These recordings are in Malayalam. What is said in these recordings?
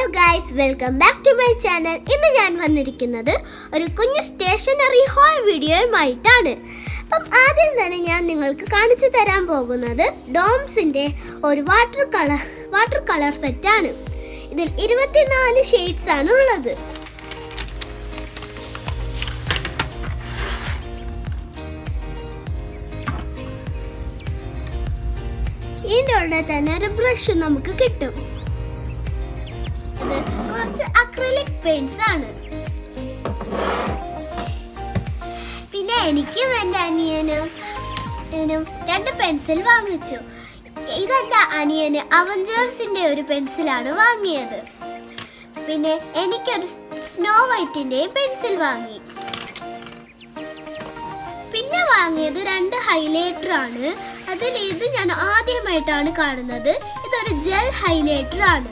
Hello guys, welcome back to my channel. ഇന്ന് ഞാൻ വന്നിരിക്കുന്നത് ഒരു കുഞ്ഞ് സ്റ്റേഷനറി ഹോൾ വീഡിയോയുമായിട്ടാണ്. അപ്പം ആദ്യം തന്നെ ഞാൻ നിങ്ങൾക്ക് കാണിച്ചു തരാൻ പോകുന്നത് ഡോംസിൻ്റെ ഒരു വാട്ടർ കളർ സെറ്റാണ്. ഇതിൽ 24 ഷെയ്ഡ്സ് ആണ് ഉള്ളത്. ഇതിൻ്റെ ഉള്ളിൽ തന്നെ ഒരു ബ്രഷ് നമുക്ക് കിട്ടും. കുറച്ച് അക്രിലിക് പെയിന്റ്സ് ആണ്. പിന്നെ എനിക്കും എൻ്റെ അനിയനും 2 പെൻസിൽ വാങ്ങിച്ചു. ഇതെൻ്റെ അനിയന് അവഞ്ചേഴ്സിന്റെ ഒരു പെൻസിലാണ് വാങ്ങിയത്. പിന്നെ എനിക്കൊരു സ്നോ വൈറ്റിന്റെ പെൻസിൽ വാങ്ങി. പിന്നെ വാങ്ങിയത് 2 ഹൈലൈറ്റർ ആണ്. അതിൽ ഇത് ഞാൻ ആദ്യമായിട്ടാണ് കാണുന്നത്. ഇതൊരു ജെൽ ഹൈലൈറ്റർ ആണ്.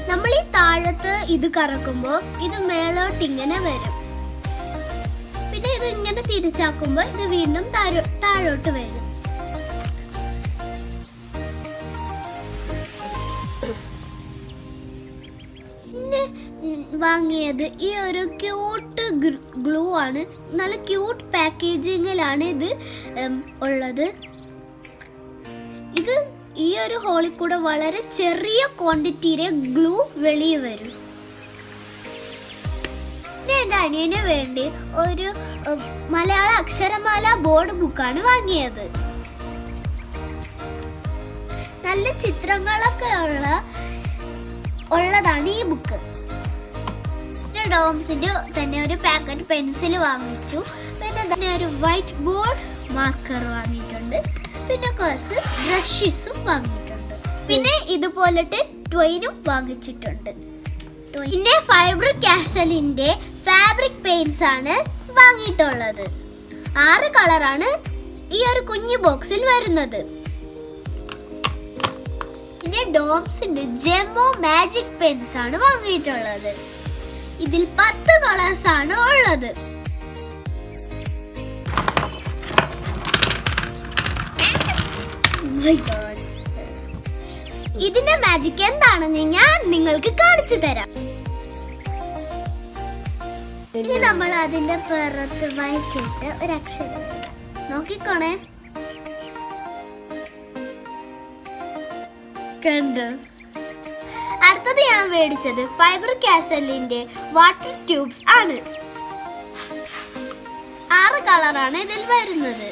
നമ്മൾ ഈ താഴത്ത് ഇത് കറക്കുമ്പോൾ ഇത് മേലോട്ട് ഇങ്ങനെ വരും. പിന്നെ ഇത് ഇങ്ങനെ തിരിച്ചാക്കുമ്പോൾ ഇത് വീണ്ടും താഴോട്ട് വരും. പിന്നെ വാങ്ങിയത് ഈ ഒരു ക്യൂട്ട് ഗ്ലൂ ആണ്. നല്ല ക്യൂട്ട് പാക്കേജിങ്ങിലാണ് ഇത് ഉള്ളത്. ഇത് ഈ ഒരു ഹോളിൽ കൂടെ വളരെ ചെറിയ ക്വാണ്ടിറ്റിയിലെ ഗ്ലൂ വെളിയിൽ വരും. എൻ്റെ അനിയന് വേണ്ടി ഒരു മലയാള അക്ഷരമാല ബോർഡ് ബുക്കാണ് വാങ്ങിയത്. നല്ല ചിത്രങ്ങളൊക്കെ ഉള്ളതാണ് ഈ ബുക്ക്. ഡോംസിന്റെ തന്നെ ഒരു പാക്കറ്റ് പെൻസിൽ വാങ്ങിച്ചു. പിന്നെ തന്നെ ഒരു വൈറ്റ് ബോർഡ് മാർക്കർ വാങ്ങിയിട്ടുണ്ട്. പിന്നെ കുറച്ച് ബ്രഷസും വാങ്ങിയിട്ടുണ്ട്. പിന്നെ ഇതുപോലത്തെ ടോയിനും വാങ്ങിച്ചിട്ടുണ്ട്. പിന്നെ ഫൈബർ കാസലിന്റെ ഫാബ്രിക് പെയിന്റ്സ് ആണ് വാങ്ങിയിട്ടുള്ളത്. 6 കളറാണ് ഈ ഒരു കുഞ്ഞു ബോക്സിൽ വരുന്നത്. പിന്നെ ഡോംസിന്റെ ജെമ്മോ മാജിക് പെയിന്റ്സ് ആണ് വാങ്ങിയിട്ടുള്ളത്. ഇതിൽ 10 കളേഴ്സ് ആണ് ഉള്ളത്. ഇതിന്റെ മാജിക് എന്താണെന്ന് ഞാൻ നിങ്ങൾക്ക് കാണിച്ചു തരാം. ഇനി നമ്മൾ അതിന്റെ പുറത്ത് വായിച്ചിട്ട് ഒരു അക്ഷരം നോക്കിക്കോണേ. കണ്ടു? അടുത്തത് ഞാൻ മേടിച്ചത് ഫൈബർ കാസലിന്റെ വാട്ടർ ട്യൂബ്സ് ആണ്. 6 കളറാണ് ഇതിൽ വരുന്നത്.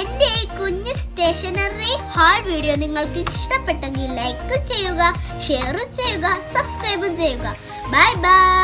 എൻ്റെ ഈ കുഞ്ഞ് സ്റ്റേഷനറി ഹാൾ വീഡിയോ നിങ്ങൾക്ക് ഇഷ്ടപ്പെട്ടെങ്കിൽ ലൈക്ക് ചെയ്യുക, ഷെയർ ചെയ്യുക, സബ്സ്ക്രൈബ് ചെയ്യുക. Bye bye.